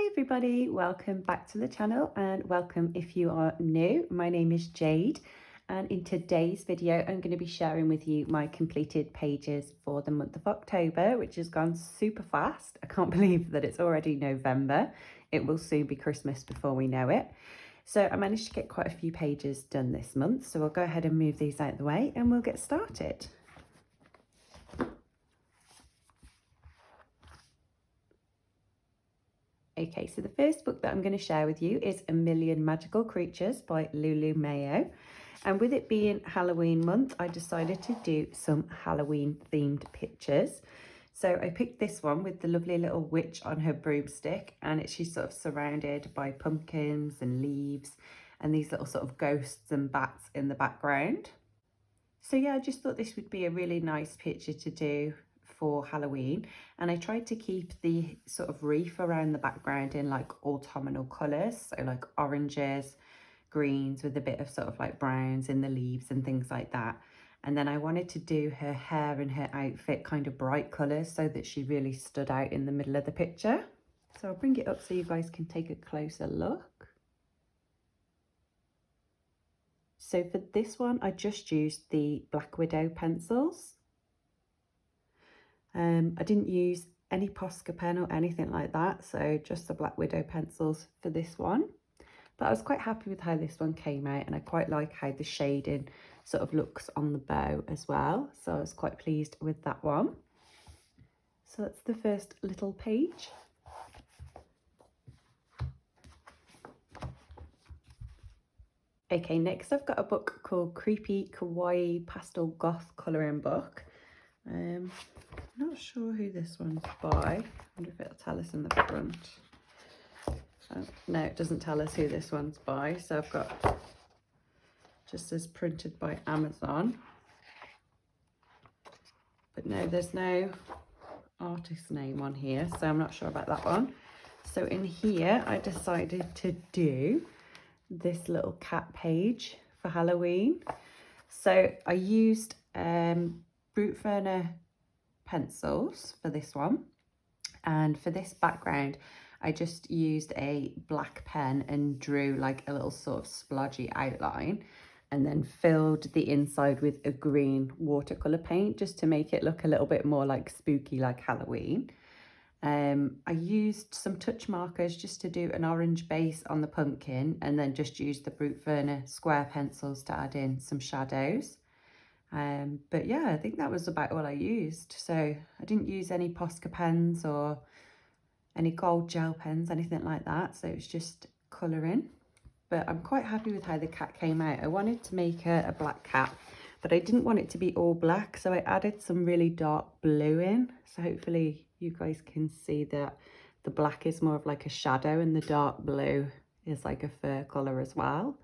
Hi everybody, welcome back to the channel and welcome if you are new. My name is Jade and in today's video I'm going to be sharing with you my completed pages for the month of October, which has gone super fast. I can't believe that it's already November. It will soon be Christmas before we know it. So I managed to get quite a few pages done this month, so we'll go ahead and move these out of the way and we'll get started. Okay, so the first book that I'm going to share with you is A Million Magical Creatures by Lulu Mayo. And with it being Halloween month, I decided to do some Halloween themed pictures. So I picked this one with the lovely little witch on her broomstick, and she's sort of surrounded by pumpkins and leaves and these little sort of ghosts and bats in the background. So yeah, I just thought this would be a really nice picture to do for Halloween, and I tried to keep the sort of wreath around the background in like autumnal colours, so like oranges, greens with a bit of sort of like browns in the leaves and things like that. And then I wanted to do her hair and her outfit kind of bright colours so that she really stood out in the middle of the picture. So I'll bring it up so you guys can take a closer look. So for this one I just used the Black Widow pencils. I didn't use any Posca pen or anything like that, so just the Black Widow pencils for this one. But I was quite happy with how this one came out, and I quite like how the shading sort of looks on the bow as well. So I was quite pleased with that one. So that's the first little page. Okay, next I've got a book called Creepy Kawaii Pastel Goth Colouring Book. Not sure who this one's by. I wonder if it'll tell us in the front. Oh, no, it doesn't tell us who this one's by. So I've got just as printed by Amazon. But no, there's no artist name on here, so I'm not sure about that one. So in here, I decided to do this little cat page for Halloween. So I used Brute Ferner pencils for this one, and for this background I just used a black pen and drew like a little sort of splodgy outline, and then filled the inside with a green watercolor paint just to make it look a little bit more like spooky, like Halloween. I used some touch markers just to do an orange base on the pumpkin, and then just used the Brute Ferner square pencils to add in some shadows. But yeah, I think that was about all I used. So I didn't use any Posca pens or any gold gel pens, anything like that. So it was just colouring. But I'm quite happy with how the cat came out. I wanted to make her a black cat, but I didn't want it to be all black. So I added some really dark blue in. So hopefully you guys can see that the black is more of like a shadow and the dark blue is like a fur colour as well.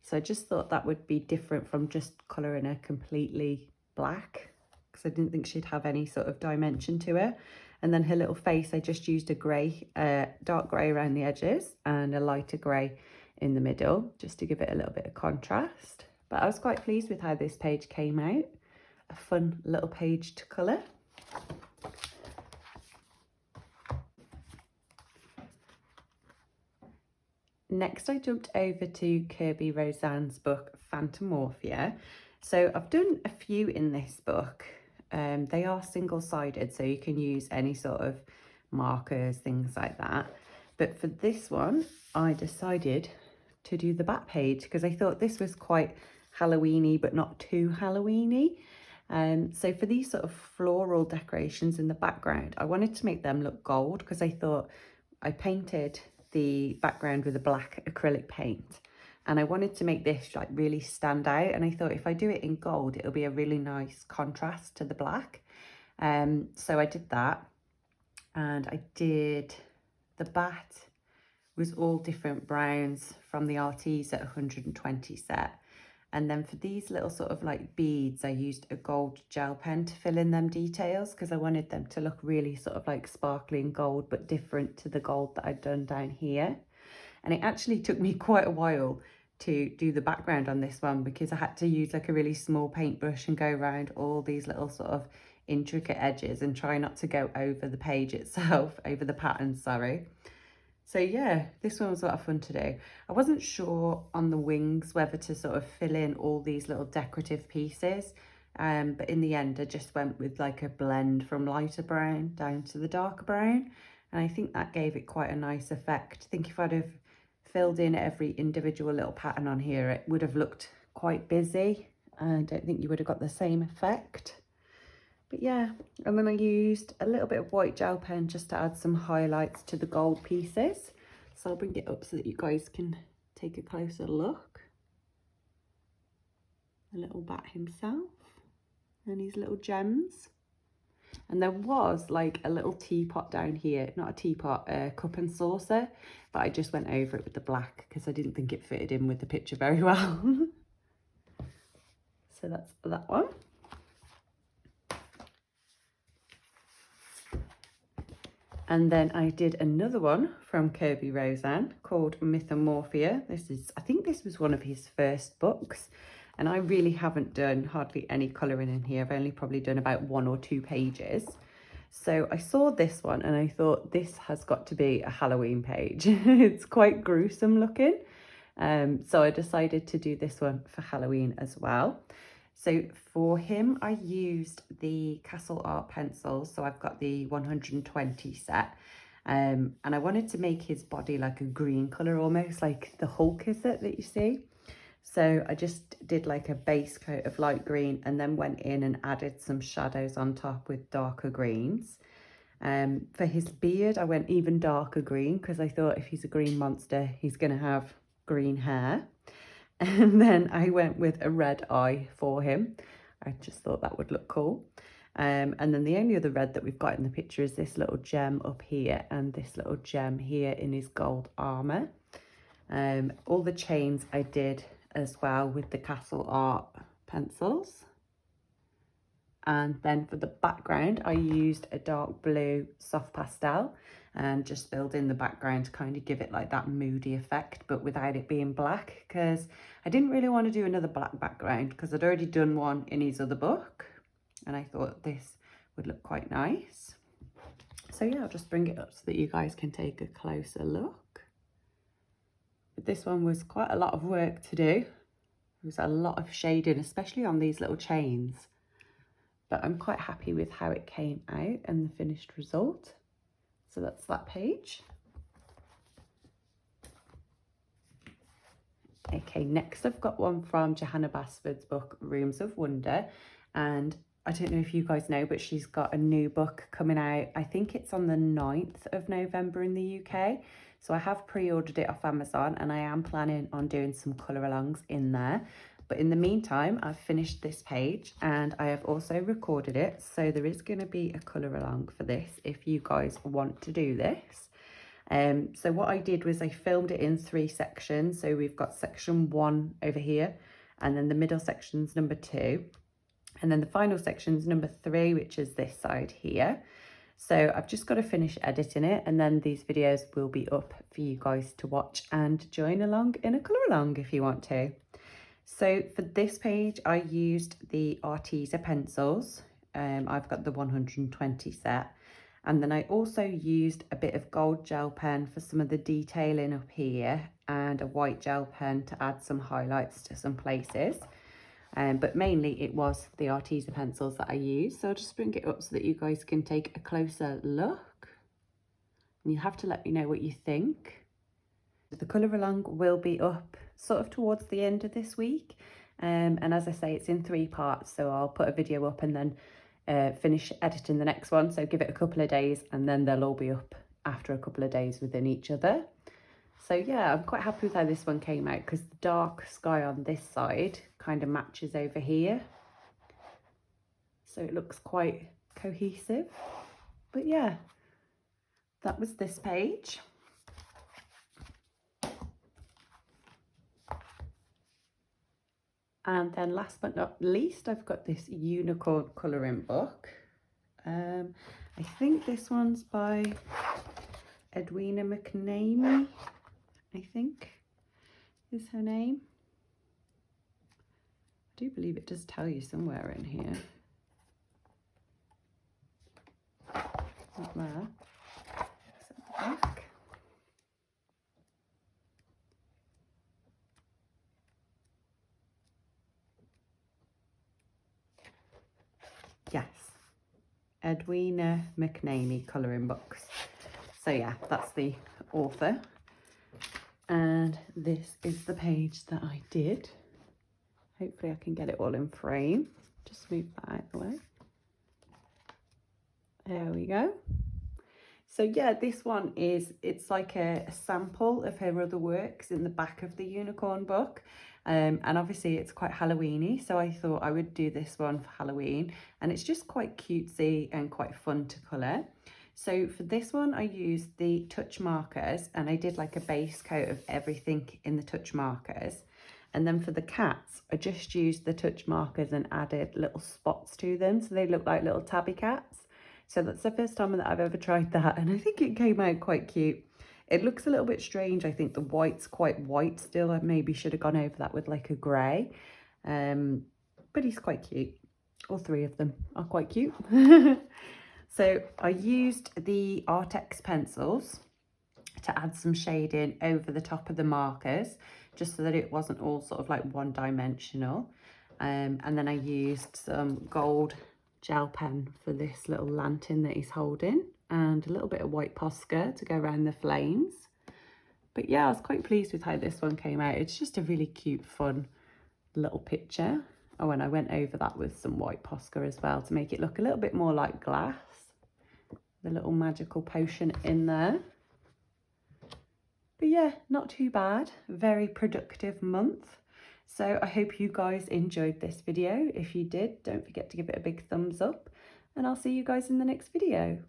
So I just thought that would be different from just colouring her completely black, because I didn't think she'd have any sort of dimension to her. And then her little face, I just used a grey, dark grey around the edges and a lighter grey in the middle, just to give it a little bit of contrast. But I was quite pleased with how this page came out. A fun little page to colour. Next, I jumped over to Kirby Roseanne's book, Mythomorphia. So I've done a few in this book. They are single-sided, so you can use any sort of markers, things like that. But for this one, I decided to do the back page because I thought this was quite Halloween-y, but not too Halloween-y. So for these sort of floral decorations in the background, I wanted to make them look gold because I thought I painted the background with a black acrylic paint, and I wanted to make this like really stand out, and I thought if I do it in gold it'll be a really nice contrast to the black. So I did that, and I did the bat was all different browns from the Arteza 120 set. And then for these little sort of like beads, I used a gold gel pen to fill in them details because I wanted them to look really sort of like sparkling gold, but different to the gold that I'd done down here. And it actually took me quite a while to do the background on this one because I had to use like a really small paintbrush and go around all these little sort of intricate edges and try not to go over the page itself, over the pattern, sorry. So yeah, this one was a lot of fun to do. I wasn't sure on the wings whether to sort of fill in all these little decorative pieces, but in the end I just went with like a blend from lighter brown down to the darker brown, and I think that gave it quite a nice effect. I think if I'd have filled in every individual little pattern on here, it would have looked quite busy. I don't think you would have got the same effect. But yeah, and then I used a little bit of white gel pen just to add some highlights to the gold pieces. So I'll bring it up so that you guys can take a closer look. The little bat himself and his little gems. And there was like a little teapot down here, not a teapot, a cup and saucer, but I just went over it with the black because I didn't think it fitted in with the picture very well. So that's that one. And then I did another one from Kirby Roseanne called Mythomorphia. I think this was one of his first books, and I really haven't done hardly any colouring in here. I've only probably done about 1 or 2 pages. So I saw this one and I thought this has got to be a Halloween page. It's quite gruesome looking. So I decided to do this one for Halloween as well. So for him, I used the Castle Art pencils. So I've got the 120 set. And I wanted to make his body like a green colour, almost like the Hulk is it that you see. So I just did like a base coat of light green and then went in and added some shadows on top with darker greens. For his beard, I went even darker green because I thought if he's a green monster, he's going to have green hair. And then I went with a red eye for him. I just thought that would look cool. And then the only other red that we've got in the picture is this little gem up here and this little gem here in his gold armour. All the chains I did as well with the Castle Art pencils. And then for the background, I used a dark blue soft pastel and just filled in the background to kind of give it like that moody effect, but without it being black, because I didn't really want to do another black background because I'd already done one in his other book and I thought this would look quite nice. So yeah, I'll just bring it up so that you guys can take a closer look. But this one was quite a lot of work to do. There was a lot of shading, especially on these little chains. But I'm quite happy with how it came out and the finished result. So that's that page. Okay, next I've got one from Johanna Basford's book, Rooms of Wonder. And I don't know if you guys know, but she's got a new book coming out. I think it's on the 9th of November in the UK. So I have pre-ordered it off Amazon and I am planning on doing some colour alongs in there. But in the meantime, I've finished this page and I have also recorded it. So there is going to be a colour along for this if you guys want to do this. So what I did was I filmed it in 3 sections. So we've got section 1 over here, and then the middle section's number 2. And then the final section's number 3, which is this side here. So I've just got to finish editing it and then these videos will be up for you guys to watch and join along in a colour along if you want to. So for this page, I used the Arteza pencils. I've got the 120 set. And then I also used a bit of gold gel pen for some of the detailing up here and a white gel pen to add some highlights to some places. But mainly it was the Arteza pencils that I used. So I'll just bring it up so that you guys can take a closer look. And you have to let me know what you think. The colour along will be up sort of towards the end of this week. And as I say, it's in 3 parts. So I'll put a video up and then finish editing the next one. So give it a couple of days and then they'll all be up after a couple of days within each other. So yeah, I'm quite happy with how this one came out because the dark sky on this side kind of matches over here. So it looks quite cohesive. But yeah, that was this page. And then last but not least, I've got this unicorn colouring book. I think this one's by Edwina McNamee, I think is her name. I do believe it does tell you somewhere in here. Not there. Back. Edwina McNamee colouring books. So yeah, that's the author. And this is the page that I did. Hopefully I can get it all in frame. Just move that out of the way. There we go. So yeah, this one it's like a sample of her other works in the back of the unicorn book. And obviously it's quite Halloween-y, so I thought I would do this one for Halloween. And it's just quite cutesy and quite fun to colour. So for this one, I used the touch markers, and I did like a base coat of everything in the touch markers. And then for the cats, I just used the touch markers and added little spots to them, so they look like little tabby cats. So that's the first time that I've ever tried that, and I think it came out quite cute. It looks a little bit strange. I think the white's quite white still. I maybe should have gone over that with like a grey. But he's quite cute. All three of them are quite cute. So I used the Artex pencils to add some shading over the top of the markers, just so that it wasn't all sort of like one-dimensional. And then I used some gold gel pen for this little lantern that he's holding, and a little bit of white Posca to go around the flames. But yeah, I was quite pleased with how this one came out. It's just a really cute, fun little picture. Oh, and I went over that with some white Posca as well to make it look a little bit more like glass. The little magical potion in there. But yeah, not too bad. Very productive month. So I hope you guys enjoyed this video. If you did, don't forget to give it a big thumbs up, and I'll see you guys in the next video.